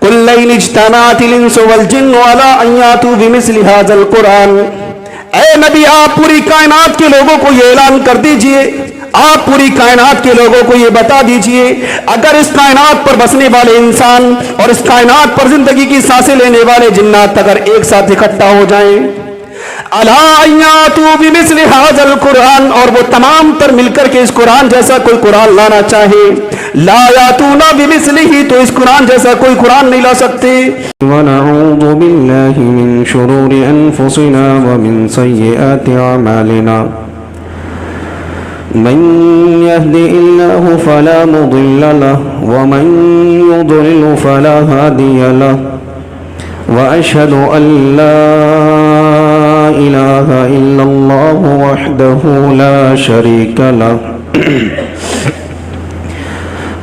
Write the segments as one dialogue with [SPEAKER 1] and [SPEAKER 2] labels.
[SPEAKER 1] قل لئن اجتمعت الانس والجن على ان ياتوا بمثل هذا القرآن، اے نبی آپ پوری کائنات کے لوگوں کو یہ اعلان کر دیجئے، آپ پوری کائنات کے لوگوں کو یہ بتا دیجئے، اگر اس کائنات پر بسنے والے انسان اور اس کائنات پر زندگی کی سانسیں لینے والے جنات اگر ایک ساتھ اکٹھا ہو جائیں، الا یاتوا بمثل هذا القرآن، اور وہ تمام تر مل کر کے اس قرآن جیسا کوئی قرآن لانا چاہے، لا یاتون بمثلہ، تو اس قرآن جیسا کوئی قرآن نہیں لا سکتے۔
[SPEAKER 2] ونعوذ باللہ من شرور انفسنا ومن سیئات اعمالنا، من يهد الله فلا مضل له ومن يضلل فلا هادي له، وأشهد أن لا إله إلا الله وحده لا شريك له،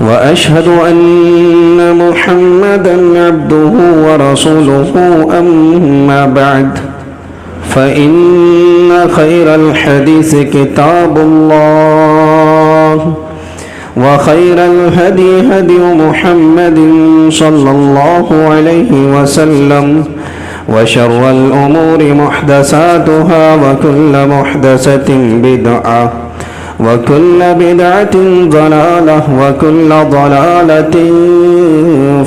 [SPEAKER 2] وأشهد أن محمدا عبده ورسوله، أما بعد فإن خير الحديث كتاب الله، وخير الهدي هدي محمد صلى الله عليه وسلم، وشر الأمور محدثاتها، وكل محدثة بدعة، وكل بدعة ضلالة، وكل ضلالة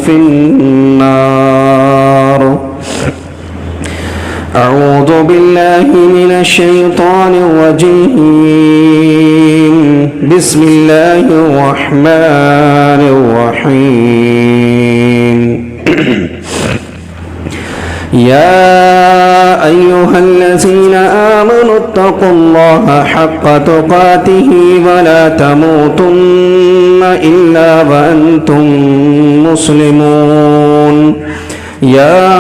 [SPEAKER 2] في النار۔ أعوذ بالله من الشيطان الرجيم، بسم الله الرحمن الرحيم۔ يا أيها الذين آمنوا اتقوا الله حق تقاته ولا تموتن إلا وأنتم مسلمون۔ يا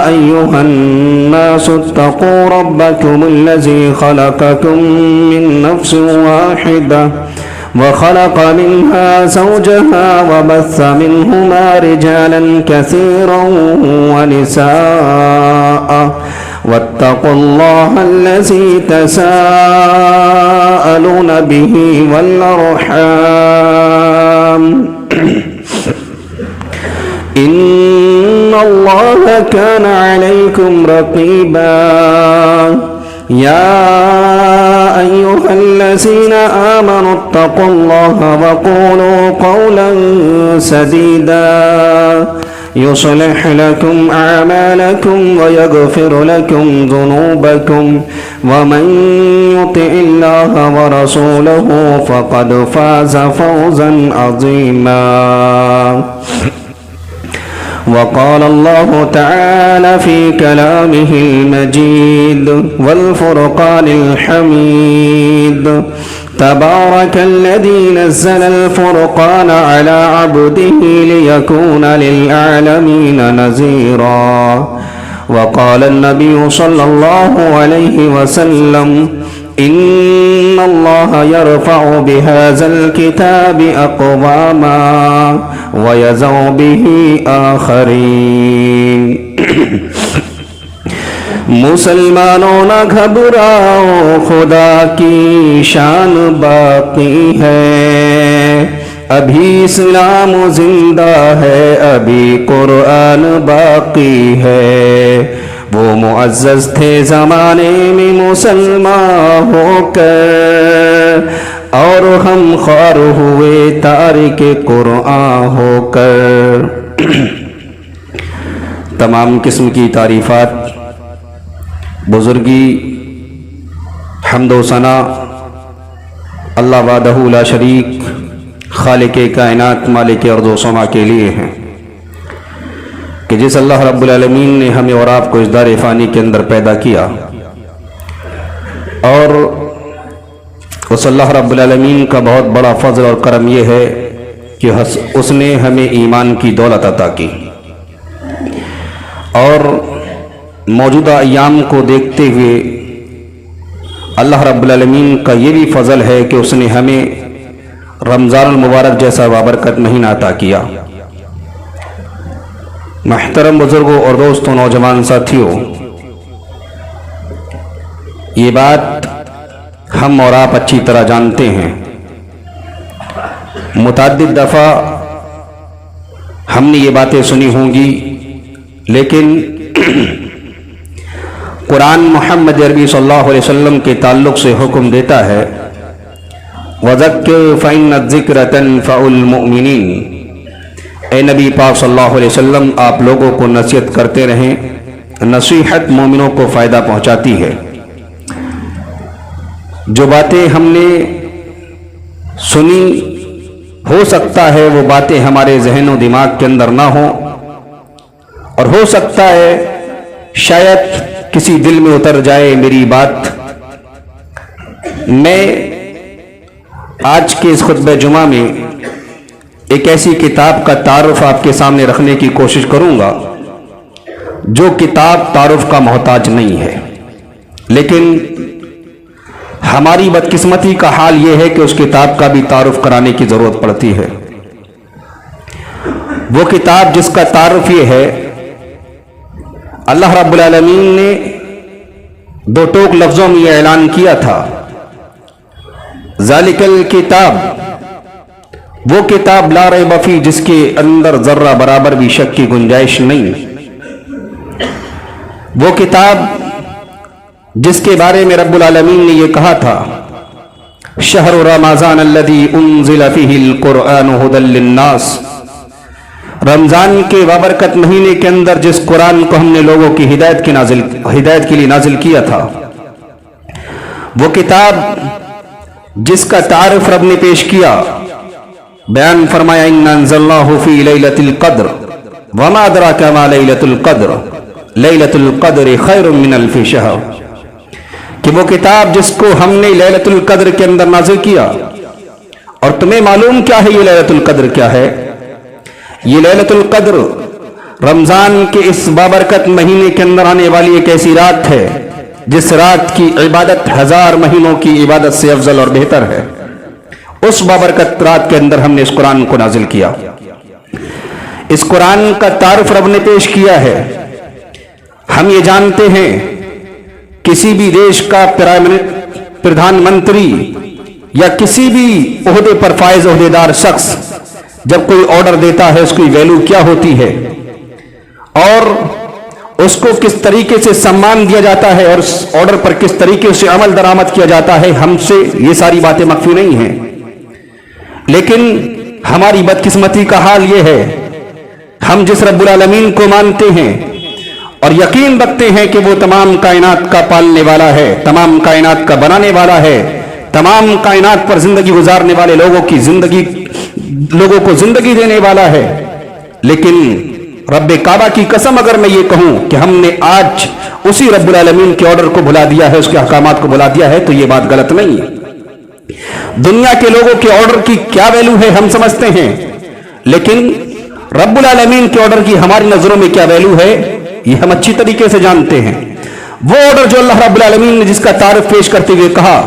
[SPEAKER 2] أيها الناس اتقوا ربكم الذي خلقكم من نفس واحدة، وخلق منها زوجها، وبث منهما رجالا كثيرا ونساء، واتقوا الله الذي تساءلون به والأرحام، إن الله كان عليكم رقيبا۔ يا أيها الذين آمنوا اتقوا الله وقولوا قولا سديدا، يصلح لكم أعمالكم ويغفر لكم ذنوبكم، ومن يطع الله ورسوله فقد فاز فوزا عظيما۔ وقال الله تعالى في كلامه المجيد والفرقان الحميد، تبارك الذي نزل الفرقان على عبده ليكون للعالمين نذيرا۔ وقال النبي صلى الله عليه وسلم، إن الله يرفع بهذا الكتاب أقواما ويضع به آخرين۔ مسلمانوں نہ گھبراؤ، خدا کی شان باقی ہے، ابھی اسلام زندہ ہے، ابھی قرآن باقی ہے۔ وہ معزز تھے زمانے میں مسلمان ہو کر، اور ہم خوار ہوئے تارک قرآن ہو کر۔ تمام قسم کی تعریفات، بزرگی، حمد و ثنا اللہ وحدہ لا شریک، خالق کائنات، مالک ارض و سما کے لیے ہیں، کہ جس اللہ رب العالمین نے ہمیں اور آپ کو اس دار فانی کے اندر پیدا کیا، اور اس اللہ رب العالمین کا بہت بڑا فضل اور کرم یہ ہے کہ اس نے ہمیں ایمان کی دولت عطا کی، اور موجودہ ایام کو دیکھتے ہوئے اللہ رب العالمین کا یہ بھی فضل ہے کہ اس نے ہمیں رمضان المبارک جیسا بابرکت مہینہ عطا کیا۔ محترم بزرگوں اور دوستوں، نوجوان ساتھیوں، یہ بات ہم اور آپ اچھی طرح جانتے ہیں، متعدد دفعہ हमने ये बातें सुनी होंगी, लेकिन कुरान मोहम्मद अरबी सल्लल्लाहु अलैहि वसल्लम के ताल्लुक़ से हुक्म देता है, वज़क्किर फ़इन्न ज़िक्र तनफ़उल मुमिनीन। ए नबी पाक सल्लल्लाहु अलैहि वसल्लम, आप लोगों को नसीहत करते रहें, नसीहत मोमिनों को फ़ायदा पहुँचाती है। जो बातें हमने सुनी, हो सकता है वो बातें हमारे जहन और दिमाग के अंदर ना हो, और हो सकता है शायद किसी दिल में उतर जाए मेरी बात। मैं आज के इस खुतबे जुमा में एक ऐसी किताब का तारुफ आपके सामने रखने की कोशिश करूंगा जो किताब तारुफ का मोहताज नहीं है, लेकिन हमारी बदकिस्मती का हाल यह है कि उस किताब का भी तारुफ कराने की जरूरत पड़ती है। वो किताब जिसका तारुफ ये है, अल्लाह रब्बुल आलमीन ने दो टोक लफ्जों में यह ऐलान किया था, ज़ालिकल किताब, वो किताब ला रैब फी, जिसके अंदर जर्रा बराबर भी शक की गुंजाइश नहीं। वो किताब जिसके बारे में रब्बुल आलमीन ने यह कहा था, शहर रमज़ान अल्लज़ी उन्ज़िल फ़ीहिल कुरआन हुदल लिन्नास, रमजान के बाबरकत महीने के अंदर जिस कुरान को हमने लोगों की हिदायत के लिए नाजिल किया था, वो किताब जिसका तारुफ रब ने पेश किया, बयान फरमाया, इन्ना अंज़लनाहु फ़ी लैलतिल क़द्र वमा अदराका मा लैलतुल क़द्र लैलतुल क़द्रि खैरुम मिन अल्फ़ि शहर, कि वो किताब जिसको हमने लैलतुल क़द्र के अंदर नाज़िल किया। और तुम्हें मालूम क्या है ये लैलतुल क़द्र क्या है? ये लैलतुल क़द्र रमजान के इस बाबरकत महीने के अंदर आने वाली एक ऐसी रात है जिस रात की इबादत 1000 महीनों की इबादत से अफजल और बेहतर है। उस बाबरकत रात के अंदर हमने इस कुरान को नाजिल किया। इस कुरान का तारुफ रब ने पेश किया है। हम ये जानते हैं, किसी भी देश का प्रधानमंत्री या किसी भी ओहदे पर फायज ओहदेदार शख्स जब कोई ऑर्डर देता है, उसकी वैल्यू क्या होती है और उसको किस तरीके से सम्मान दिया जाता है और उस ऑर्डर पर किस तरीके से अमल दरामद किया जाता है, हमसे ये सारी बातें मख्फी नहीं हैं। लेकिन हमारी बदकिस्मती का हाल ये है, हम जिस रब्बुल आलमीन को मानते हैं और यकीन रखते हैं कि वो तमाम कायनात का पालने वाला है, तमाम कायनात का बनाने वाला है, तमाम कायनात पर जिंदगी गुजारने वाले लोगों को जिंदगी देने वाला है, लेकिन रब्बे काबा की कसम अगर मैं ये कहूं कि हमने आज उसी रब्बुल आलमीन के ऑर्डर को भुला दिया है, उसके अहकामात को भुला दिया है, तो ये बात गलत नहीं है। दुनिया के लोगों के ऑर्डर की क्या वैल्यू है हम समझते हैं, लेकिन रब्बुल आलमीन के ऑर्डर की हमारी नजरों में क्या वैल्यू है ये हम अच्छी तरीके से जानते हैं। वो ऑर्डर जो अल्लाह रब्बुल आलमीन ने जिसका तारुफ पेश करते हुए कहा,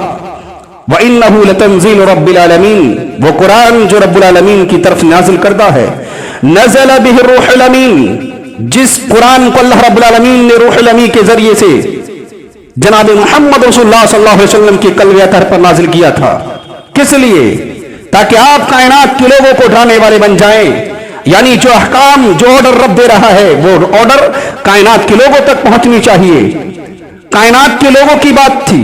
[SPEAKER 2] व इन्नहु लतंज़ील रब्बिल आलमीन, वो कुरान जो रब्बुल आलमीन की तरफ नाजिल करता है, नज़ल बिहि रूहुल अमीन, जिस कुरान को अल्लाह रब्बुल आलमीन ने रूहुल अमीन के जरिए से जनाब मुहम्मद रसूलुल्लाह सल्लल्लाहु अलैहि वसल्लम के कल्बे अतहर पर नाजिल किया था। किस लिए? ताकि आप कायनात के लोगों को उठाने वाले बन जाएं। यानी जो अहकाम, जो ऑर्डर रब दे रहा है, वो ऑर्डर कायनात के लोगों तक पहुंचनी चाहिए। कायनात के लोगों की बात थी,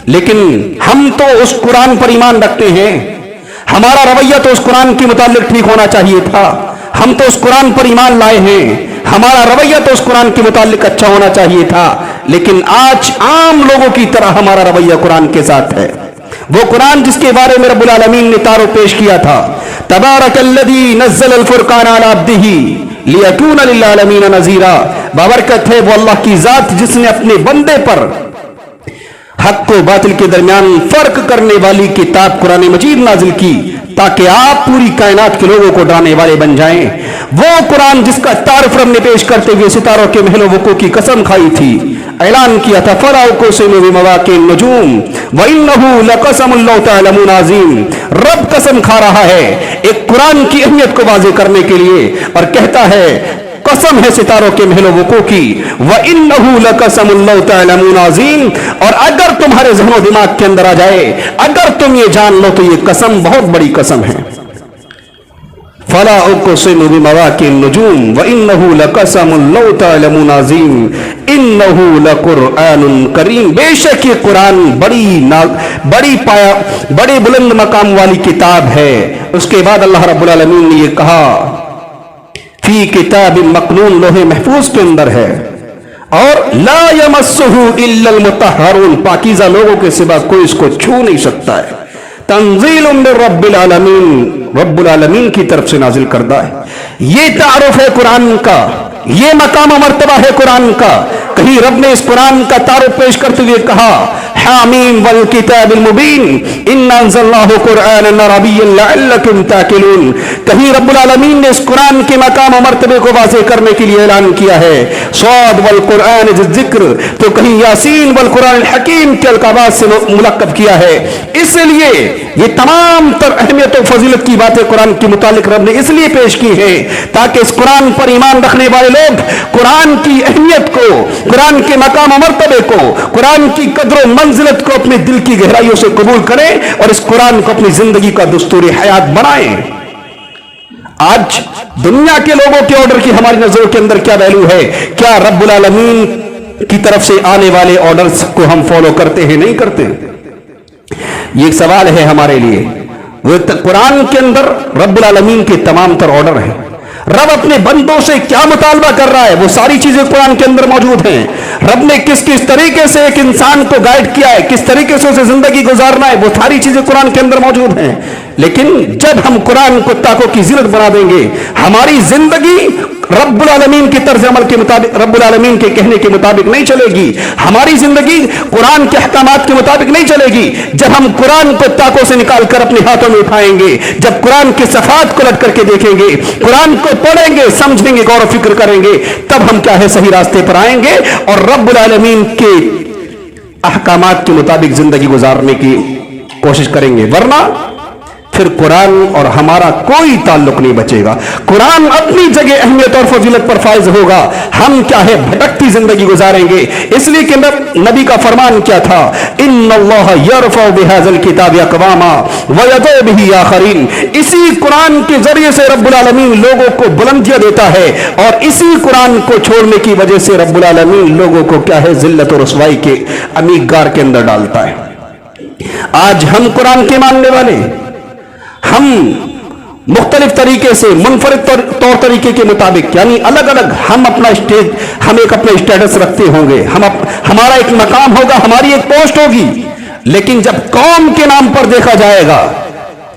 [SPEAKER 2] लेकिन हम तो उस कुरान पर ईमान रखते हैं, हमारा रवैया तो उस कुरान के मुताबिक ठीक होना चाहिए था। हम तो उस कुरान पर ईमान लाए हैं, हमारा रवैया तो उस कुरान के मुताबिक अच्छा होना चाहिए था, लेकिन आज आम लोगों की तरह हमारा रवैया कुरान के साथ है। वो कुरान जिसके बारे में रब्बुल आलमीन ने तारुफ पेश किया था, तबारकल्लज़ी नज़्ज़ल फ़ुरक़ान अला अब्दिही लियकून लिल्आलमीन नज़ीरा, बाबरकत है वो अल्लाह की जात जिसने अपने बंदे पर हक को बातिल के दरमियान फर्क करने वाली किताब कुरान मजीद नाजिल की, ताकि आप पूरी कायनात के लोगों को डराने वाले बन जाएं। वो कुरान जिसका तारुफ रब ने पेश करते हुए सितारों के महलों वक़ू की कसम खाई थी, ऐलान किया था, फला उक़सिमु बिमवाक़िन नजूम व इन्नहु लक़समुन लौ तअलमून अज़ीम। रब कसम खा रहा है एक कुरान की अहमियत को वाज़ेह करने के लिए, और कहता है कसम है सितारों के महलों वक़ू की, व इन्नहु लक़समुन लौ तअलमून अज़ीम, और अगर तुम्हारे ज़हनो दिमाग के अंदर आ जाए, अगर तुम ये जान लो तो ये कसम बहुत बड़ी कसम है। फला उक़सिमु बिमवाक़िन नुजूम व इन्नहु लक़समुन लौ तअलमून अज़ीम इन्नहु लक़ुरआनुन करीम। बेशक ये कुरान बड़ी बुलंद मकाम वाली किताब है। उसके बाद अल्लाह रब्बुल आलमीन ने ये कहा फी किताबिन मकनून, लोहे महफूज के अंदर है, और ला यमस्सुहु इल्लल मुतहहरून, पाकीज़ा लोगों के सिवा कोई इसको छू नहीं सकता है। तंजीलुम मिर रब्बिल आलमीन, रब्बुल आलमीन की तरफ से नाजिल करदा है। ये तारुफ है कुरान का, ये मकाम मर्तबा है कुरान का। कहीं रब ने इस कुरान का तारुफ पेश करते हुए कहा हामीम वल किताबिल मुबीन इन्ना अंज़लनाहु कुरआनन अरबिय्यन लअल्लकुम ताक़िलून। कहीं रब्बुल आलमीन ने इस कुरान के मकाम और मर्तबे को वाज़ेह करने के लिए ऐलान किया है स्वाद वल कुरआन ज़िक्र, तो कहीं यासीन वल कुरान हकीम के अलक़ाबात से मुलक़्क़ब किया है। इसलिए ये तमाम तर अहमियत और फजीलत की बातें कुरान के मुतालिक रब ने इसलिए पेश की है ताकि इस कुरान पर ईमान रखने वाले लोग कुरान की अहमियत को, कुरान के मकाम और मर्तबे को, कुरान की कद्र मंजिलत को अपने दिल की गहराइयों से कबूल करें और इस कुरान को अपनी जिंदगी का दस्तूर हयात बनाएं। आज दुनिया के लोगों के ऑर्डर की हमारी नजरों के अंदर क्या वैल्यू है? क्या रब्बुल आलमीन की तरफ से आने वाले ऑर्डर्स को हम फॉलो करते हैं, नहीं करते? ये एक सवाल है हमारे लिए। वो कुरान के अंदर रब्बुल आलमीन के तमाम तर ऑर्डर हैं। रब अपने बंदों से क्या मुतालबा कर रहा है, वो सारी चीजें कुरान के अंदर मौजूद हैं। रब ने किस किस तरीके से एक इंसान को गाइड किया है, किस तरीके से उसे जिंदगी गुजारना है, वो सारी चीजें कुरान के अंदर मौजूद हैं। लेकिन जब हम कुरान को ताकों की जिल्लत बना देंगे, हमारी जिंदगी रब्बुल आलमीन की तर्ज अमल के मुताबिक, रब्बुल आलमीन के कहने के मुताबिक नहीं चलेगी, हमारी जिंदगी कुरान के अहकामात के मुताबिक नहीं चलेगी। जब हम कुरान को ताकों से निकाल कर अपने हाथों में उठाएंगे, जब कुरान के सफात को लट करके देखेंगे, कुरान को पढ़ेंगे, समझेंगे, गौर व फिक्र करेंगे, तब हम क्या है सही रास्ते पर आएंगे और रब्बुल आलमीन के अहकामात के मुताबिक जिंदगी गुजारने की कोशिश करेंगे। वरना फिर कुरान और हमारा कोई ताल्लुक नहीं बचेगा। कुरान अपनी जगह अहमियत और फजीलत पर फाइज होगा, हम क्या है भटकती जिंदगी गुजारेंगे। इसलिए कि नबी का फरमान क्या था, इन्नल्लाह यरफउ बिहाज़ल किताब अक़वामा व यदउ बिही आखरीन। इसी कुरान के जरिए से रब्बुल आलमीन लोगों को बुलंदियां देता है और इसी कुरान को छोड़ने की वजह से रब्बुल आलमीन लोगों को क्या है जिल्लत और रुसवाई के अमीगार के अंदर डालता है। आज हम कुरान के मानने वाले, हम मुख्तलिफ तरीके से मुनफरिद तौर तरीके के मुताबिक, यानी अलग अलग हम एक अपना स्टेटस रखते होंगे, हमारा एक मकाम होगा, हमारी एक पोस्ट होगी। लेकिन जब कौम के नाम पर देखा जाएगा,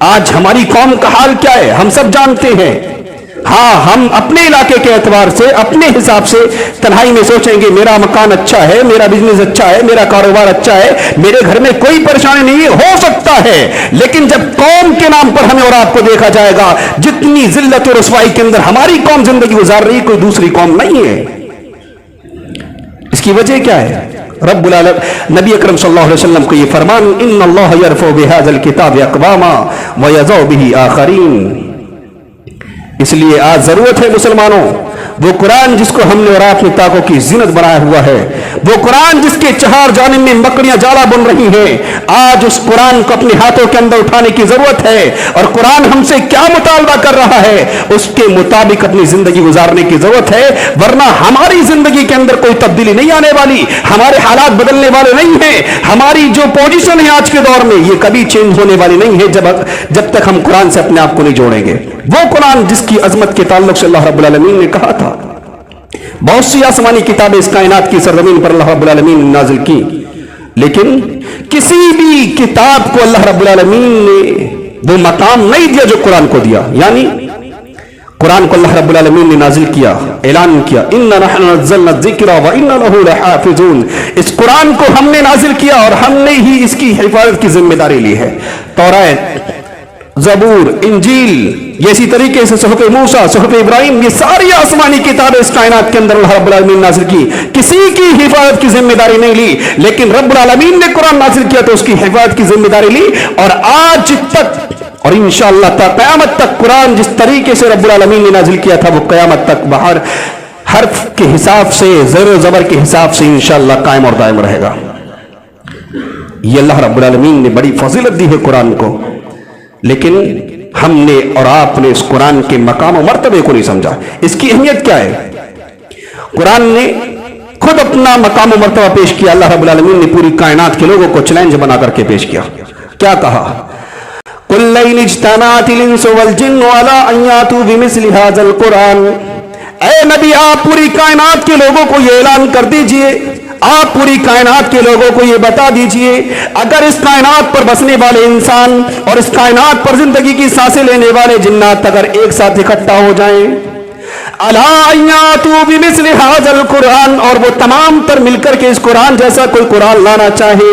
[SPEAKER 2] आज हमारी कौम का हाल क्या है हम सब जानते हैं। हाँ, हम अपने इलाके के एतबार से अपने हिसाब से तन्हाई में सोचेंगे मेरा मकान अच्छा है, मेरा बिजनेस अच्छा है, मेरा कारोबार अच्छा है, मेरे घर में कोई परेशानी नहीं है, हो सकता है। लेकिन जब कौम के नाम पर हमें और आपको देखा जाएगा, जितनी जिल्लत और रुसवाई के अंदर हमारी कौम जिंदगी गुजार रही, कोई दूसरी कौम नहीं है। इसकी वजह क्या है? रब्बुल आलमीन नबी अकरम सल्लल्लाहु अलैहि वसल्लम को ये फरमान, इन्नल्लाह यरफउ बिहाज़ल किताब अक़वामा व यज़उ बिही आखरीन। इसलिए आज जरूरत है मुसलमानों, वो कुरान जिसको हमने और आपने ताकों की जिन्नत बनाया हुआ है, वो कुरान जिसके चार जानिब में मकड़ियां जाला बुन रही हैं, आज उस कुरान को अपने हाथों के अंदर उठाने की जरूरत है। और कुरान हमसे क्या मुतालबा कर रहा है, उसके मुताबिक अपनी जिंदगी गुजारने की जरूरत है। वरना हमारी जिंदगी के अंदर कोई तब्दीली नहीं आने वाली, हमारे हालात बदलने वाले नहीं है। हमारी जो पोजीशन है आज के दौर में, ये कभी चेंज होने वाली नहीं है जब तक हम कुरान से अपने आप को नहीं जोड़ेंगे। वो कुरान जिसकी अजमत के ताल्लुक से अल्लाह रब्बुल आलमीन ने कहा था, बहुत सी आसमानी किताबें इस कायनात की सरजमीन पर अल्लाह रब्बुल आलमीन ने नाजिल की, लेकिन किसी भी किताब को अल्लाह रब्बुल आलमीन ने वो मकाम नहीं दिया जो कुरान को दिया। यानी कुरान को अल्लाह रब्बुल आलमीन ने नाजिल किया, ऐलान किया, इन्ना नहनु नज़्ज़लना ज़िक्रा व इन्ना लहू लहाफ़िज़ून। इस कुरान को हमने नाजिल किया और हमने ही इसकी हिफाजत की जिम्मेदारी ली है। तौरात, ज़बूर, इंजील, ये इसी तरीके से सुहफ़ मूसा, सुहफ़ इब्राहिम, ये सारी आसमानी किताबें इस कायनात के अंदर अल्लाह रब्बुल आलमीन नाज़िल की, किसी की हिफाजत की जिम्मेदारी नहीं ली। लेकिन रब्बुल आलमीन ने कुरान नाज़िल किया तो उसकी हिफाजत की जिम्मेदारी ली। और आज तक और इंशाअल्लाह क़यामत तक कुरान जिस तरीके से रब्बुल आलमीन ने नाज़िल किया था, वो क़यामत तक बाहर हर्फ के हिसाब से, ज़ेर व ज़बर के हिसाब से इंशाअल्लाह कायम और दायम रहेगा। ये अल्लाह रब्बुल आलमीन ने बड़ी फजीलत दी है कुरान को। लेकिन
[SPEAKER 1] ہم نے اور آپ نے اس قرآن کے مقام و مرتبے کو نہیں سمجھا. اس کی اہمیت کیا ہے؟ قرآن نے خود اپنا مقام و مرتبہ پیش کیا. اللہ رب العالمین نے پوری کائنات کے لوگوں کو چیلنج بنا کر کے پیش کیا. کیا کہا؟ قُلْ لَئِنِ اجْتَمَعَتِ الْإِنسُ وَالْجِنُّ عَلَىٰ أَن يَأْتُوا بِمِثْلِ هَٰذَا الْقُرْآنِ. اے نبی آپ پوری کائنات کے لوگوں کو یہ اعلان کر دیجئے، آپ پوری کائنات کے لوگوں کو یہ بتا دیجئے، اگر اس کائنات پر بسنے والے انسان اور اس کائنات پر زندگی کی سانسیں لینے والے جنات اگر ایک ساتھ اکٹھا ہو جائیں، الا ان یاتوا بمثل هذا القرآن، اور وہ تمام تر مل کر کے اس قرآن جیسا کوئی قرآن لانا چاہے،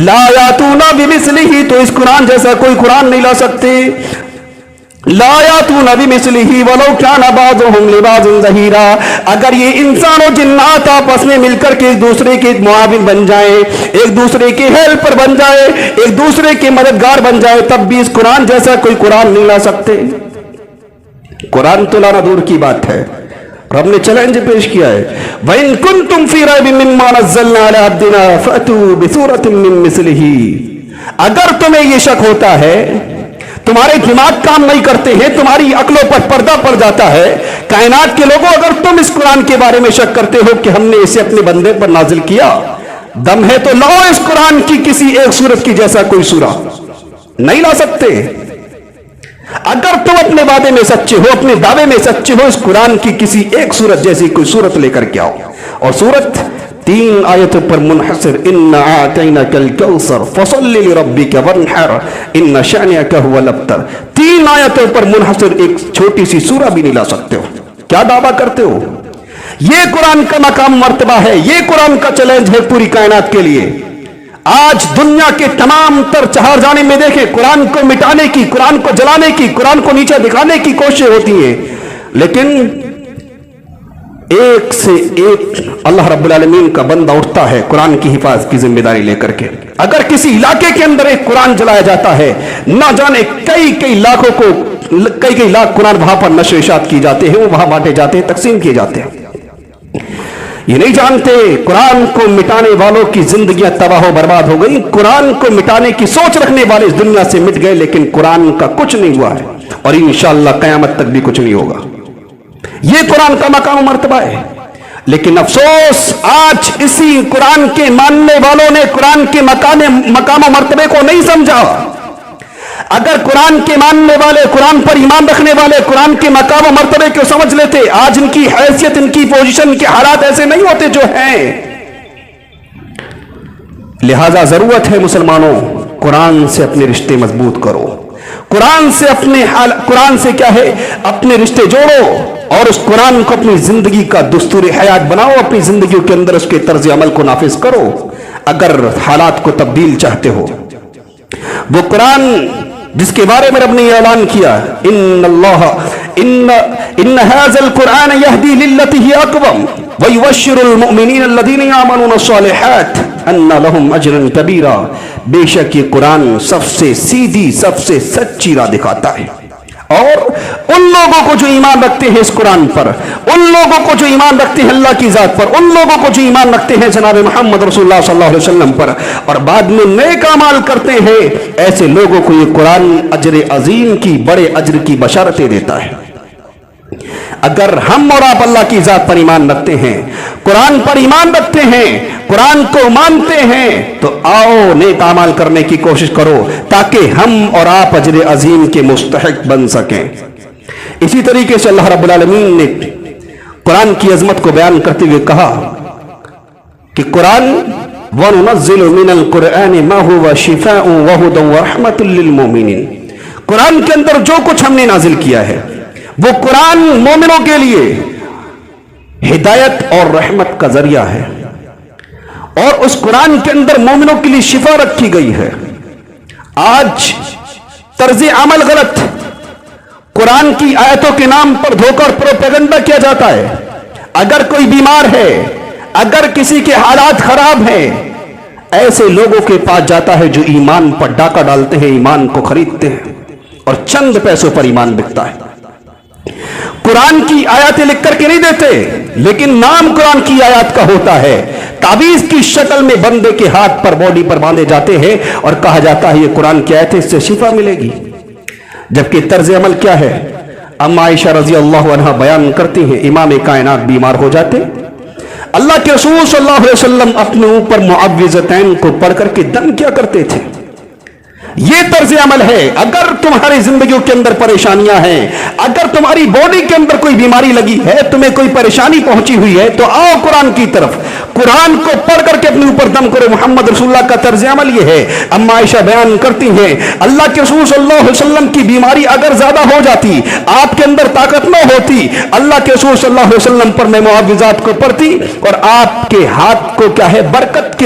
[SPEAKER 1] لا یاتون بمثلہ، تو اس قرآن جیسا کوئی قرآن نہیں لا سکتے. لا یاتون بمثلہ ولو کان بعضهم لبعض ظہیرا، اگر یہ انسان و جنات آپس میں مل کر کے ایک دوسرے کے معاون بن جائیں، ایک دوسرے کے ہیلپر بن جائے، ایک دوسرے کے مددگار بن جائے، تب بھی اس قرآن جیسا کوئی قرآن نہیں لا سکتے. قرآن تو لانا دور کی بات ہے، رب نے چیلنج پیش کیا ہے. وَإِن كُنتُمْ فِي رَيْبٍ مِّمَّا نَزَّلْنَا عَلَىٰ عَبْدِنَا فَأْتُوا بِسُورَةٍ مِّن مِّثْلِهِ. اگر تمہیں یہ شک ہوتا ہے، تمہارے دماغ کام نہیں کرتے ہیں، تمہاری عقلوں پر پردہ پڑ جاتا ہے، کائنات کے لوگوں اگر تم اس قرآن کے بارے میں شک کرتے ہو کہ ہم نے اسے اپنے بندے پر نازل کیا، دم ہے تو لاؤ اس قرآن کی کسی ایک سورت کی جیسا کوئی سورہ. نہیں لا سکتے. اگر تم اپنے وعدے میں سچے ہو، اپنے دعوے میں سچے ہو، اس قرآن کی کسی ایک سورت جیسی کوئی سورت لے کر کے آؤ. اور سورت 3 آیتوں پر منحصر، اِنَّا أَعْطَيْنَاكَ الْكَوْثَرَ فَصَلِّ لِرَبِّكَ وَانْحَرْ إِنَّ شَانِئَكَ هُوَ الْأَبْتَرُ. 3 آیتوں پر منحصر ایک چھوٹی سی سورہ بھی نہیں لا سکتے ہو. کیا دعویٰ کرتے ہو؟ یہ قرآن کا مقام مرتبہ ہے، یہ قرآن کا چیلنج ہے پوری کائنات کے لیے. آج دنیا کے تمام تر چہار جانے میں دیکھیں، قرآن کو مٹانے کی، قرآن کو جلانے کی، قرآن کو نیچے دکھانے کی کوششیں ہوتی ہیں، لیکن ایک سے ایک اللہ رب العالمین کا بندہ اٹھتا ہے قرآن کی حفاظت کی ذمہ داری لے کر کے. اگر کسی علاقے کے اندر ایک قرآن جلایا جاتا ہے، نہ جانے کئی لاکھ قرآن وہاں پر نشر اشاعت کی جاتے ہیں، وہ وہاں بانٹے جاتے ہیں، تقسیم کیے جاتے ہیں. یہ نہیں جانتے قرآن کو مٹانے والوں کی زندگیاں تباہ و برباد ہو گئی. قرآن کو مٹانے کی سوچ رکھنے والے اس دنیا سے مٹ گئے، لیکن قرآن کا کچھ نہیں ہوا ہے، اور انشاءاللہ قیامت تک بھی کچھ نہیں ہوگا. یہ قرآن کا مقام و مرتبہ ہے. لیکن افسوس آج اسی قرآن کے ماننے والوں نے قرآن کے مقام و مرتبے کو نہیں سمجھا. اگر قرآن کے ماننے والے، قرآن پر ایمان رکھنے والے قرآن کے مقام و مرتبے کو سمجھ لیتے، آج ان کی حیثیت، ان کی پوزیشن، ان کے حالات ایسے نہیں ہوتے جو ہیں. لہذا ضرورت ہے مسلمانوں، قرآن سے اپنے رشتے مضبوط کرو. قرآن سے کیا ہے، اپنے رشتے جوڑو، اور اس قرآن کو اپنی زندگی کا دستور حیات بناؤ، اپنی زندگیوں کے اندر اس کے طرز عمل کو نافذ کرو. اگر حالات کو تبدیل چاہتے ہو، وہ قرآن جس کے بارے میں رب نے اعلان کیا، ان هذا القرآن يهدي للتي هي اقوم ويبشر المؤمنين الذين يعملون الصالحات ان لهم اجرا كبيرا. بے شک یہ قرآن سب سے سیدھی، سب سے سچی راہ دکھاتا ہے، اور ان لوگوں کو جو ایمان رکھتے ہیں اس قرآن پر، ان لوگوں کو جو ایمان رکھتے ہیں اللہ کی ذات پر، ان لوگوں کو جو ایمان رکھتے ہیں جناب محمد رسول اللہ صلی اللہ علیہ وسلم پر، اور بعد میں نیک اعمال کرتے ہیں، ایسے لوگوں کو یہ قرآن اجر عظیم کی، بڑے اجر کی بشارتیں دیتا ہے. اگر ہم اور آپ اللہ کی ذات پر ایمان رکھتے ہیں، قرآن پر ایمان رکھتے ہیں، قرآن کو مانتے ہیں، تو آؤ نیک اعمال کرنے کی کوشش کرو تاکہ ہم اور آپ اجر عظیم کے مستحق بن سکیں. اسی طریقے سے اللہ رب العالمین نے قرآن کی عظمت کو بیان کرتے ہوئے کہا کہ قرآن وَنُنَزِّلُ مِنَ الْقُرْآنِ مَا هُوَ شِفَاءٌ وَهُدًى وَرَحْمَةٌ لِّلْمُؤْمِنِينَ. قرآن کے اندر جو کچھ ہم نے نازل کیا ہے وہ قرآن مومنوں کے لیے ہدایت اور رحمت کا ذریعہ ہے، اور اس قرآن کے اندر مومنوں کے لیے شفا رکھی گئی ہے. آج طرز عمل غلط، قرآن کی آیتوں کے نام پر دھوکہ اور پروپیگنڈا کیا جاتا ہے. اگر کوئی بیمار ہے، اگر کسی کے حالات خراب ہیں، ایسے لوگوں کے پاس جاتا ہے جو ایمان پر ڈاکہ ڈالتے ہیں، ایمان کو خریدتے ہیں، اور چند پیسوں پر ایمان بکتا ہے. قرآن کی آیاتیں لکھ کر کے نہیں دیتے، لیکن نام قرآن کی آیات کا ہوتا ہے. تعویذ کی شکل میں بندے کے ہاتھ پر، باڈی پر باندھے جاتے ہیں، اور کہا جاتا ہے یہ قرآن کی آیت ہے، اس سے شفا ملے گی. जबकि तर्ज अमल क्या है? अम्मा आयशा रजी अल्लाह अन्हा बयान करती हैं, इमाम कायनात बीमार हो जाते, अल्लाह के रसूल सल्लल्लाहु अलैहि वसल्लम अपने ऊपर मुअव्विज़तैन को पढ़ करके दम क्या करते थे। ये तर्ज अमल है। अगर तुम्हारी जिंदगियों के अंदर परेशानियां हैं, अगर तुम्हारी बॉडी के अंदर कोई बीमारी लगी है, तुम्हें कोई परेशानी पहुंची हुई है, तो आओ कुरान की तरफ, कुरान को पढ़ करके अपने ऊपर दम करो। मोहम्मद रसूलुल्लाह का तर्ज अमल ये है। अम्मा आयशा बयान करती हैं, अल्लाह के रसूल सल्लल्लाहु अलैहि वसल्लम की बीमारी अगर ज्यादा हो जाती, आपके अंदर ताकत न होती, अल्लाह के रसूल सल्लल्लाहु अलैहि वसल्लम पर मैं मुअव्विज़ात को पढ़ती और आपके हाथ को क्या है, बरकत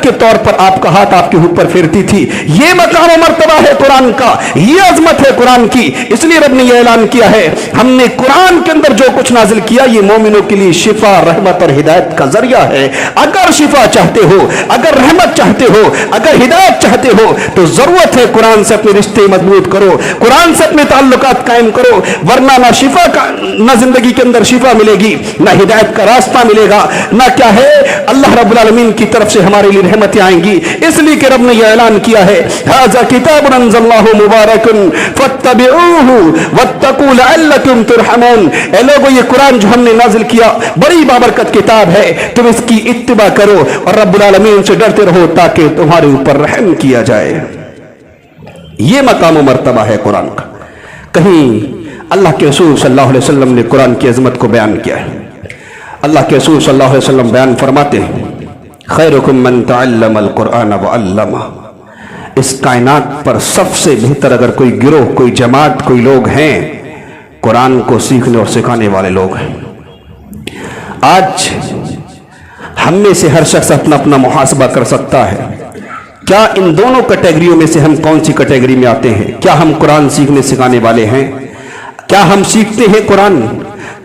[SPEAKER 1] के तौर पर आपका हाथ आपके ऊपर फेरती थी। ये मकाम और मर्तबा है कुरान का, ये अजमत है कुरान की। इसलिए रब ने यह ऐलान किया है, हमने कुरान के अंदर जो कुछ नाजिल किया ये मोमिनों के लिए शिफा, रहमत और हिदायत का जरिया है। अगर शिफा चाहते हो, अगर रहमत चाहते हो, अगर हिदायत चाहते हो, तो जरूरत है कुरान से अपने रिश्ते मजबूत करो, कुरान से अपने ताल्लुकात कायम करो, वरना ना शिफा का, ना जिंदगी के अंदर शिफा मिलेगी, ना हिदायत का रास्ता मिलेगा, ना क्या है अल्लाह रब्बुल आलमीन की तरफ से हमारे लिए रहमतें आएंगी। इसलिए कि रब ने यह ऐलान किया है, हाज़ा किताबुन अंज़लनाहु मुबारकुन फत्तबिऊहु वत्तकू लअल्लकुम तुरहमून। ए लोगों, ये कुरान जो हमने नाजिल किया बड़ी बाबरकत किताब है, तुम इसकी इत्तिबा करो और रब्बुल आलमीन से डरते रहो ताकि तुम्हारे ऊपर रहम किया जाए। ये मकाम मर्तबा है कुरान का। कहीं अल्लाह के रसूल सल्लल्लाहु अलैहि वसल्लम ने कुरान की अजमत को बयान किया है। अल्लाह के रसूल सल्लल्लाहु अलैहि वसल्लम बयान फरमाते हैं, खैरुकुम मन तअल्लमल कुरान व अल्लमा। इस कायनात पर सबसे बेहतर अगर कोई गिरोह, कोई जमात, कोई लोग हैं, कुरान को सीखने और सिखाने वाले लोग हैं। आज हम में से हर शख्स अपना अपना मुहासबा कर सकता है, क्या इन दोनों कैटेगरियों में से हम कौन सी कैटेगरी में आते हैं? क्या हम कुरान सीखने सिखाने वाले हैं? क्या हम सीखते हैं कुरान?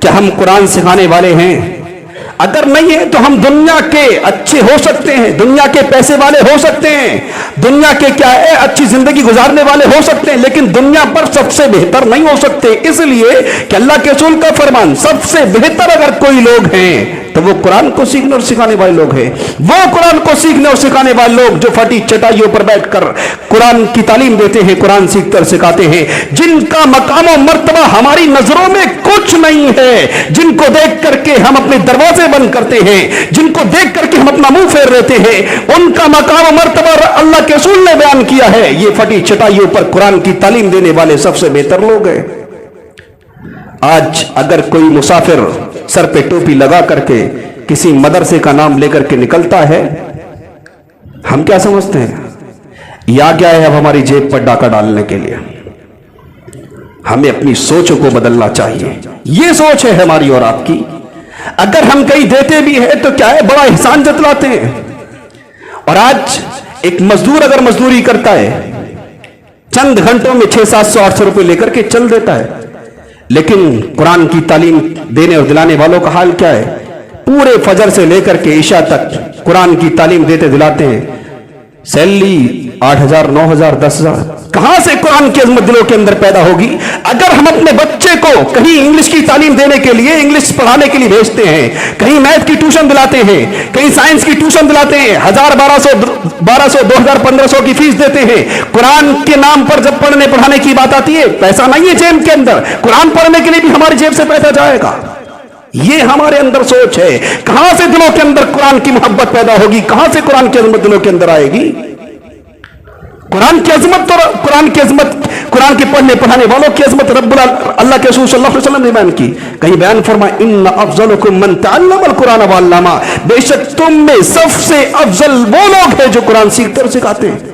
[SPEAKER 1] क्या हम कुरान सिखाने वाले हैं? अगर नहीं है तो हम दुनिया के अच्छे हो सकते हैं, दुनिया के पैसे वाले हो सकते हैं, दुनिया के क्या है अच्छी जिंदगी गुजारने वाले हो सकते हैं, लेकिन दुनिया पर सबसे बेहतर नहीं हो सकते। इसलिए कि अल्लाह के रसूल का फरमान, सबसे बेहतर अगर कोई लोग हैं तो वो कुरान को सीखने और सिखाने वाले लोग हैं। वो कुरान को सीखने और सिखाने वाले लोग जो फटी चटाइयों पर बैठकर कुरान की तालीम देते हैं, कुरान सीखते और सिखाते हैं, जिनका मकाम और मर्तबा हमारी नजरों में कुछ नहीं है, जिनको देख करके हम अपने दरवाजे बंद करते हैं, जिनको देख करके हम अपना मुंह फेर लेते हैं, उनका मकाम और मर्तबा अल्लाह के रसूल ने बयान किया है। ये फटी चटाइयों पर कुरान की तालीम देने वाले सबसे बेहतर लोग हैं। आज अगर कोई मुसाफिर सर पे टोपी लगा करके किसी मदरसे का नाम लेकर के निकलता है, हम क्या समझते हैं? या क्या है अब हमारी जेब पर डाका डालने के लिए? हमें अपनी सोचों को बदलना चाहिए। ये सोच है हमारी और आपकी। अगर हम कहीं देते भी हैं तो क्या है, बड़ा एहसान जतलाते हैं। और आज एक मजदूर अगर मजदूरी करता है, चंद घंटों में 600-700-800 रुपए लेकर के चल देता है, लेकिन कुरान की तालीम देने और दिलाने वालों का हाल क्या है? पूरे फजर से लेकर के ईशा तक कुरान की तालीम देते दिलाते हैं, सैलरी 8,000, 9,000, 10,000। कहां से कुरान की अजमत दिलों के अंदर पैदा होगी? अगर हम अपने बच्चे को कहीं इंग्लिश की तालीम देने के लिए, इंग्लिश पढ़ाने के लिए भेजते हैं, कहीं मैथ की ट्यूशन दिलाते हैं, कहीं साइंस की ट्यूशन दिलाते हैं, 1,000, 1200, 2,000, 1,500 की फीस देते हैं, कुरान के नाम पर जब पढ़ने पढ़ाने की बात आती है, पैसा नहीं है जेब के अंदर, कुरान पढ़ने के लिए भी हमारी जेब से पैसा जाएगा। ये हमारे अंदर सोच है। कहां से दिलों के अंदर कुरान की मोहब्बत पैदा होगी? कहां से कुरान की अजमत दिलों के अंदर आएगी? कुरान की अजमत और कुरान के पढ़ने पढ़ाने वालों की अजमत रब्बुल अल्लाह के रसूल सल्लल्लाहु अलैहि वसल्लम ने बयान की। कहीं बयान फरमाया, इन्ना अफजलुकुम मन तअल्लमल कुरान व अल्लमा। बेशक तुम में सबसे अफजल वो लोग हैं जो कुरान सीखते और सिखाते हैं।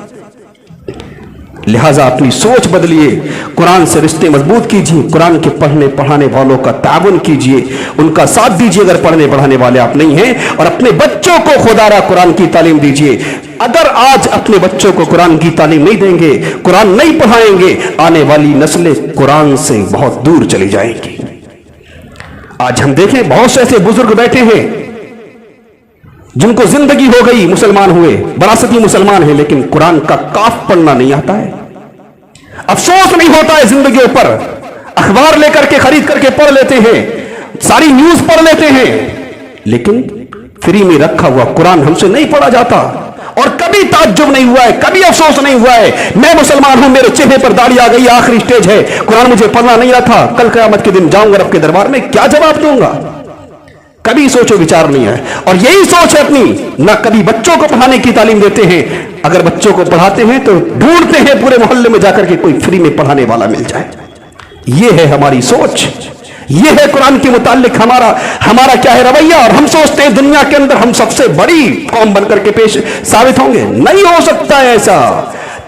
[SPEAKER 1] लिहाजा अपनी सोच बदलिए, कुरान से रिश्ते मजबूत कीजिए, कुरान के पढ़ने पढ़ाने वालों का ताउन कीजिए, उनका साथ दीजिए अगर पढ़ने पढ़ाने वाले आप नहीं हैं, और अपने बच्चों को खुदारा कुरान की तालीम दीजिए। अगर आज अपने बच्चों को कुरान की तालीम नहीं देंगे, कुरान नहीं पढ़ाएंगे, आने वाली नस्लें कुरान से बहुत दूर चली जाएंगी। आज हम देखें बहुत से ऐसे बुजुर्ग बैठे हैं जिनको जिंदगी हो गई, मुसलमान हुए, बरासती मुसलमान है, लेकिन कुरान का काफ पढ़ना नहीं आता है। अफसोस नहीं होता है जिंदगी पर। अखबार लेकर के खरीद करके पढ़ लेते हैं, सारी न्यूज पढ़ लेते हैं, लेकिन फ्री में रखा हुआ कुरान हमसे नहीं पढ़ा जाता। اور کبھی تعجب نہیں ہوا ہے, کبھی افسوس نہیں ہوا ہے, میں مسلمان ہوں, میرے چہرے پر داڑھی آ گئی, آخری سٹیج ہے, قرآن مجھے پڑھنا نہیں آتا, کل قیامت کے دن جاؤں گا رب کے دربار میں, کیا جواب دوں گا؟ کبھی سوچ و وچار نہیں ہے. اور یہی سوچ ہے اپنی, نہ کبھی بچوں کو پڑھانے کی تعلیم دیتے ہیں, اگر بچوں کو پڑھاتے ہیں تو ڈھونڈتے ہیں پورے محلے میں جا کر کے کوئی فری میں پڑھانے والا مل جائے. یہ ہے ہماری سوچ, یہ ہے قرآن کے متعلق ہمارا کیا ہے رویہ. اور ہم سوچتے ہیں دنیا کے اندر ہم سب سے بڑی قوم بن کر کے پیش ثابت ہوں گے. نہیں ہو سکتا ہے ایسا.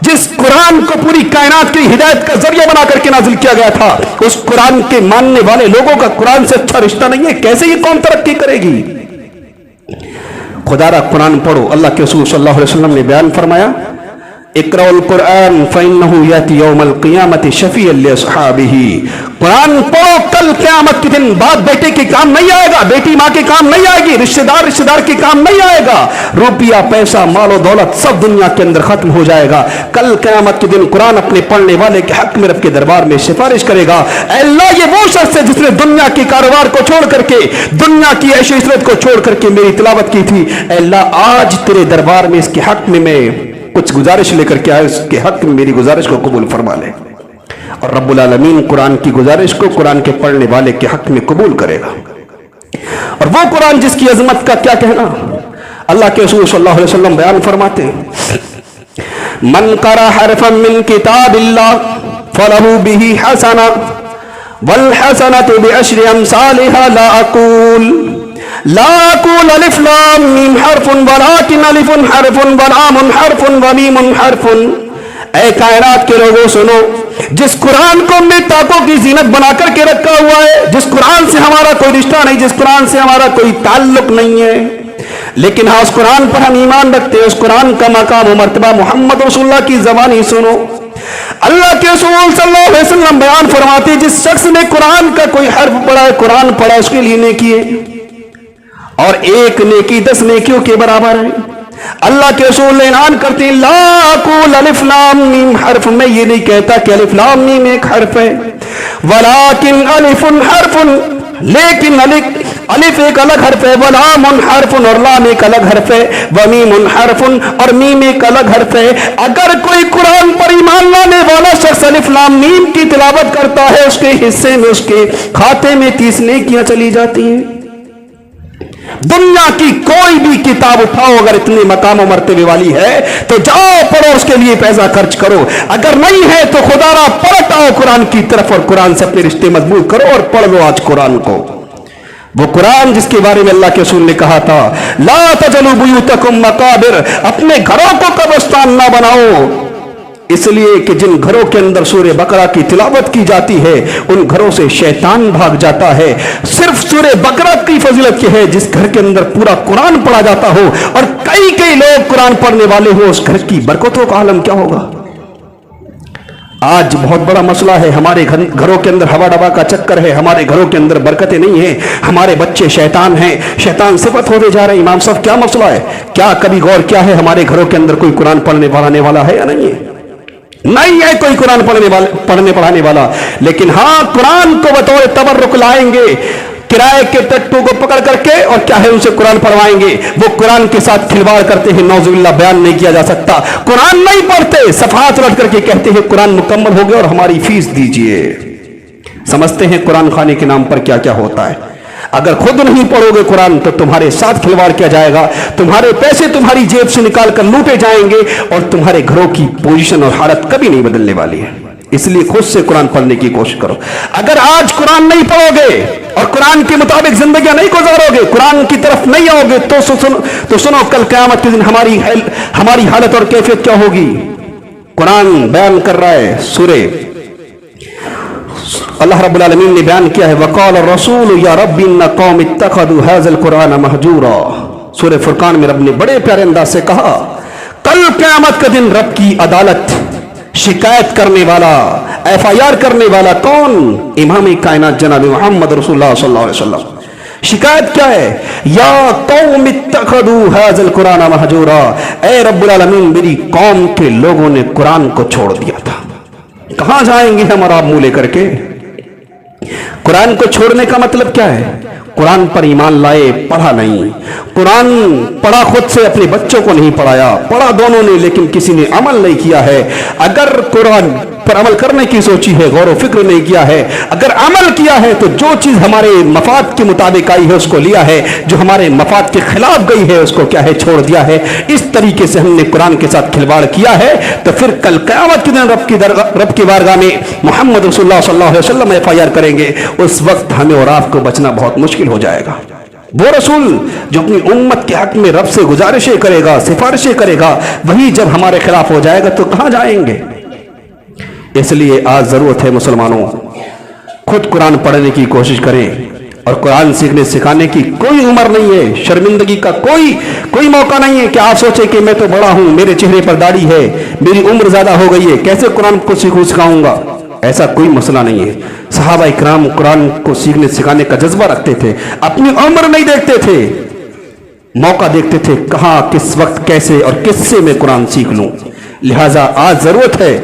[SPEAKER 1] جس قرآن کو پوری کائنات کی ہدایت کا ذریعہ بنا کر کے نازل کیا گیا تھا, اس قرآن کے ماننے والے لوگوں کا قرآن سے اچھا رشتہ نہیں ہے, کیسے یہ قوم ترقی کرے گی؟ خدا را قرآن پڑھو. اللہ کے رسول صلی اللہ علیہ وسلم نے بیان فرمایا, اقرأ القرآن فإنه يأتي يوم القيامة شفيعا لأصحابه. قرآن پڑھو, کل قیامت کے دن باپ بیٹے کے کام نہیں آئے گا, بیٹی ماں کے کام نہیں آئے گی, رشتہ دار کے کام نہیں آئے گا. روپیہ پیسہ مال و دولت سب دنیا کے اندر ختم ہو جائے گا. کل قیامت کے دن قرآن اپنے پڑھنے والے کے حق میں رب کے دربار میں سفارش کرے گا, اے اللہ یہ وہ شخص ہے جس نے دنیا کے کاروبار کو چھوڑ کر کے, دنیا کی عیش و عشرت کو چھوڑ کر کے میری تلاوت کی تھی. اے اللہ آج تیرے دربار میں اس کے حق میں کچھ گزارش لے کر کے آئے, اس کے حق میں میری گزارش کو قبول فرما لے. اور رب العالمین قرآن کی گزارش کو قرآن کے پڑھنے والے کے حق میں قبول کرے گا. اور وہ قرآن جس کی عظمت کا کیا کہنا, اللہ کے رسول صلی اللہ علیہ وسلم بیان فرماتے ہیں, من قرأ حرفا من کتاب اللہ فلہ بہ حسنہ والحسنۃ بعشر امثالها لا اقول الف لام میم حرف ولکن الف حرف ولام حرف ومیم حرف. اے کائنات کے لوگوں سنو, جس قرآن کو ہم نے تاکوں کی زینت بنا کر کے رکھا ہوا ہے, جس قرآن سے ہمارا کوئی رشتہ نہیں, جس قرآن سے ہمارا کوئی تعلق نہیں ہے, لیکن ہاں اس قرآن پر ہم ایمان رکھتے ہیں, اس قرآن کا مقام و مرتبہ محمد رسول اللہ کی زبانی سنو. اللہ کے رسول صلی اللہ علیہ وسلم بیان فرماتے ہیں, جس شخص نے قرآن کا کوئی حرف پڑھا ہے, قرآن پڑھا, اس کے لیے نیکی ہے, اور ایک نیکی 10 نیکیوں کے برابر ہے. اللہ کے رسول اعلان کرتے ہیں, لا اقول الف لام میم حرف, میں یہ نہیں کہتا کہ الف لام میم ایک حرف ہے, ولیکن الف حرف, لیکن الف ایک الگ حرف ہے, ولام حرف, اور لام ایک الگ حرف ہے, ومیم حرف, اور میم ایک الگ حرف ہے. اگر کوئی قرآن پر ایمان لانے والا شخص الف لام میم کی تلاوت کرتا ہے, اس کے حصے میں, اس کے کھاتے میں 30 نیکیاں چلی جاتی ہیں. دنیا کی کوئی بھی کتاب اٹھاؤ, اگر اتنے مقام و مرتبے والی ہے تو جاؤ پڑھو, اس کے لیے پیسہ خرچ کرو. اگر نہیں ہے تو خدا را پلٹ آؤ قرآن کی طرف, اور قرآن سے اپنے رشتے مضبوط کرو اور پڑھ لو آج قرآن کو. وہ قرآن جس کے بارے میں اللہ کے رسول نے کہا تھا, لا تجعلوا بیوتکم مقابر, اپنے گھروں کو قبرستان نہ بناؤ, اس لیے کہ جن گھروں کے اندر سورہ بقرہ کی تلاوت کی جاتی ہے ان گھروں سے شیطان بھاگ جاتا ہے. صرف سورہ بقرہ کی فضیلت یہ ہے جس گھر کے اندر پورا قرآن پڑھا جاتا ہو اور کئی لوگ قرآن پڑھنے والے ہو, اس گھر کی برکتوں کا عالم کیا ہوگا. آج بہت بڑا مسئلہ ہے, ہمارے گھروں کے اندر ہوا ڈبا کا چکر ہے, ہمارے گھروں کے اندر برکتیں نہیں ہیں, ہمارے بچے شیطان ہیں, شیطان صفت ہوتے جا رہے ہیں. امام صاحب کیا مسئلہ ہے, کیا کبھی غور کیا ہے ہمارے گھروں کے اندر کوئی قرآن پڑھنے والا ہے یا نہیں ہے؟ نہیں ہے کوئی قرآن پڑھنے پڑھانے والا. لیکن ہاں قرآن کو بطور تبرک لائیں گے, کرائے کے ٹٹو کو پکڑ کر کے, اور کیا ہے ان سے قرآن پڑھوائیں گے. وہ قرآن کے ساتھ کھلواڑ کرتے ہیں, نعوذ باللہ بیان نہیں کیا جا سکتا. قرآن نہیں پڑھتے, صفحات الٹ کر کے کہتے ہیں قرآن مکمل ہو گیا اور ہماری فیس دیجئے. سمجھتے ہیں قرآن خانے کے نام پر کیا کیا ہوتا ہے. اگر خود نہیں پڑھو گے قرآن تو تمہارے ساتھ کھلواڑ کیا جائے گا, تمہارے پیسے تمہاری جیب سے نکال کر لوٹے جائیں گے, اور تمہارے گھروں کی پوزیشن اور حالت کبھی نہیں بدلنے والی ہے. اس لیے خود سے قرآن پڑھنے کی کوشش کرو. اگر آج قرآن نہیں پڑھو گے اور قرآن کے مطابق زندگیاں نہیں گزارو گے, قرآن کی طرف نہیں آؤ گے, تو سنو کل قیامت کے دن ہماری حالت اور کیفیت کیا ہوگی. قرآن بیان کر رہا ہے, سورہ اللہ رب العالمین نے بیان کیا ہے, وقال الرسول یا رب ان قوم اتخذوا هذا القرآن مہجورا. سورہ فرقان میں رب نے بڑے پیارے انداز سے کہا, کل قیامت کا دن رب کی عدالت, شکایت کرنے والا, FIR کرنے والا کون؟ امام کائنات جناب محمد رسول اللہ صلی اللہ علیہ وسلم. شکایت کیا ہے, یا قوم اتخذوا هذا القرآن مہجورا, اے رب العالمین میری قوم کے لوگوں نے قرآن کو چھوڑ دیا تھا. کہاں جائیں گے ہم اور آپ منہ لے کر کے؟ قرآن کو چھوڑنے کا مطلب کیا ہے؟ कुरान पर ईमान लाए, पढ़ा नहीं। कुरान पढ़ा खुद से, अपने बच्चों को नहीं पढ़ाया, पढ़ा दोनों ने लेकिन किसी ने अमल नहीं किया है। अगर कुरान पर अमल करने की सोची है, गौर व फिक्र नहीं किया है, अगर अमल किया है तो जो चीज हमारे मफाद के मुताबिक आई है उसको लिया है, जो हमारे मफाद के खिलाफ गई है उसको क्या है, छोड़ दिया है। इस तरीके से हमने कुरान के साथ खिलवाड़ किया है तो फिर कल क़यामत के दिन रब की बारगाह में मोहम्मद रसूलुल्लाह सल्लल्लाहु अलैहि वसल्लम एफआईआर करेंगे। उस वक्त हमें और आपको बचना बहुत मुश्किल हो जाएगा। वो रसूल जो अपनी उम्मत के हक में रब से गुजारिशें करेगा, सिफारिशें करेगा, वही जब हमारे खिलाफ हो जाएगा तो कहां जाएंगे। इसलिए आज जरूरत है मुसलमानों, खुद कुरान पढ़ने की कोशिश करें। और कुरान सीखने सिखाने की कोई उम्र नहीं है, शर्मिंदगी का कोई मौका नहीं है कि आप सोचें कि मैं तो बड़ा हूं, मेरे चेहरे पर दाढ़ी है, मेरी उम्र ज्यादा हो गई है, कैसे कुरान को सिखाऊंगा। ऐसा कोई मसला नहीं है। सहाबा इकराम कुरान को सीखने सिखाने का जज्बा रखते थे, अपनी उम्र नहीं देखते थे, मौका देखते थे कहां, किस वक्त, कैसे और किससे मैं कुरान सीख लूं। लिहाजा आज जरूरत है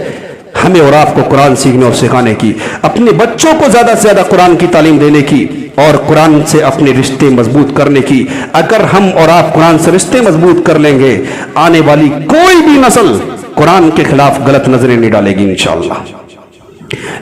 [SPEAKER 1] हमें और आपको कुरान सीखने और सिखाने की, अपने बच्चों को ज्यादा से ज्यादा कुरान की तालीम देने की और कुरान से अपने रिश्ते मजबूत करने की। अगर हम और आप कुरान से रिश्ते मजबूत कर लेंगे, आने वाली कोई भी नस्ल कुरान के खिलाफ गलत नजरें नहीं डालेगी इंशाअल्लाह।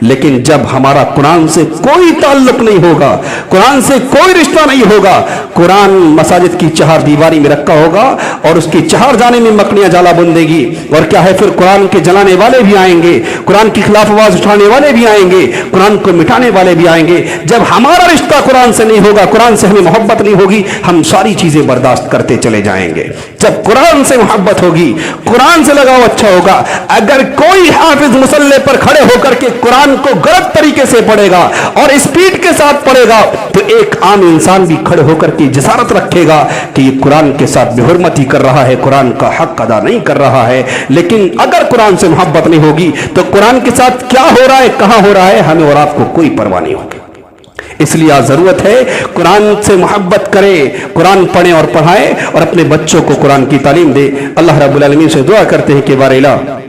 [SPEAKER 1] लेकिन जब हमारा कुरान से कोई ताल्लुक नहीं होगा, कुरान से कोई रिश्ता नहीं होगा, कुरान मसाजिद की चार दीवारी में रखा होगा और उसकी चार जाने में मकड़ियां जाला बुंदेगी, और क्या है फिर कुरान के जलाने वाले भी आएंगे, कुरान की खिलाफ आवाज उठाने वाले भी आएंगे, कुरान को मिटाने वाले भी आएंगे। जब हमारा रिश्ता कुरान से नहीं होगा, कुरान से हमें मोहब्बत नहीं होगी, हम सारी चीजें बर्दाश्त करते चले जाएंगे। जब कुरान से मोहब्बत होगी, कुरान से लगाव अच्छा होगा, अगर कोई हाफिज मुसल्ले पर खड़े होकर के कुरान को गलत तरीके से पढ़ेगा और स्पीड के साथ पढ़ेगा तो एक आम इंसान भी खड़े होकर के जसारत रखेगा कि ये कुरान के साथ बेहुरमती कर रहा है, कुरान का हक अदा नहीं कर रहा है। लेकिन अगर कुरान से मोहब्बत नहीं होगी तो कुरान के साथ क्या हो रहा है, कहां हो रहा है, हमें और आपको कोई परवाह नहीं होगी। इसलिए आज जरूरत है कुरान से मोहब्बत करें, कुरान पढ़ें और पढ़ाएं और अपने बच्चों को कुरान की तालीम दे। अल्लाह रब्बुल आलमीन से दुआ करते हैं कि बारे इलाह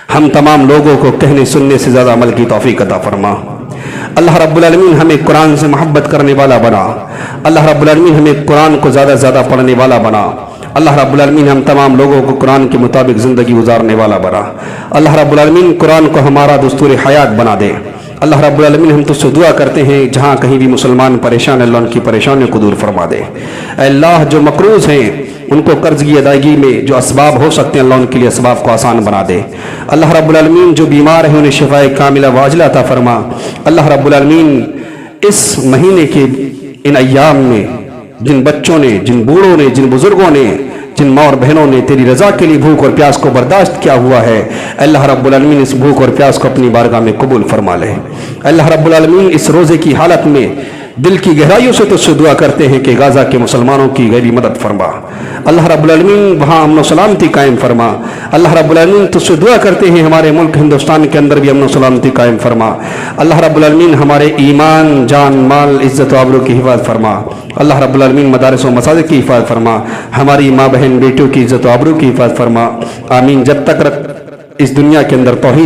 [SPEAKER 1] हम तमाम लोगों को कहने सुनने से ज्यादा अमल की तौफीक अता फरमा। अल्लाह रब्बुल आलमीन हमें कुरान से मोहब्बत करने वाला बना। अल्लाह रब्बुल आलमीन हमें कुरान को ज्यादा से ज्यादा पढ़ने वाला बना। अल्लाह रब्बुल आलमीन हम तमाम लोगों को कुरान के मुताबिक जिंदगी गुजारने वाला बना। अल्लाह रब्बुल आलमीन कुरान को हमारा दस्तूर हयात बना दे। अल्लाह रब्बुल आलमीन हम तुझसे दुआ करते हैं जहाँ कहीं भी मुसलमान परेशान, अल्लाह उनकी परेशानियों को दूर फरमा दे। अल्लाह जो मकरूज हैं उनको कर्ज की अदायगी में जो असबाब हो सकते हैं, अल्लाह उनके लिए असबाब को आसान बना दे। अल्लाह रब्बुल आलमीन जो बीमार हैं उन्हें शिफाए कामिला वाजिला अता फरमा। अल्लाह रब्बुल आलमीन इस महीने के इन अय्याम में जिन बच्चों ने, जिन बूढ़ों ने, जिन बुजुर्गों ने, जिन माँ और बहनों ने तेरी रजा के लिए भूख और प्यास को बर्दाश्त किया हुआ है, अल्लाह रब्बुल आलमीन इस भूख और प्यास को अपनी बारगाह में कबूल फरमा ले। अल्लाह रब्बुल आलमीन इस रोजे की हालत में दिल की गहराइयों से तुझसे दुआ करते हैं कि गाजा के मुसलमानों की गहरी मदद फरमा। अल्लाह रब्बुल आलमीन वहाँ अमन सलामती कायम फरमा। अल्लाह रब्बुल आलमीन तुझसे दुआ करते हैं हमारे मुल्क हिंदुस्तान के अंदर भी अमन सलामती कायम फरमा। अल्लाह रब्बुल आलमीन हमारे ईमान, जान, माल, इज्जत व आबरू की हिफाजत फरमा। अल्लाह रब्बुल आलमीन मदारिस व मसाजिद की हिफाजत फरमा। हमारी माँ बहन बेटियों की इज्जत व आबरू की हिफाजत फरमा। आमीन। जब तक इस दुनिया के अंदर तौहीद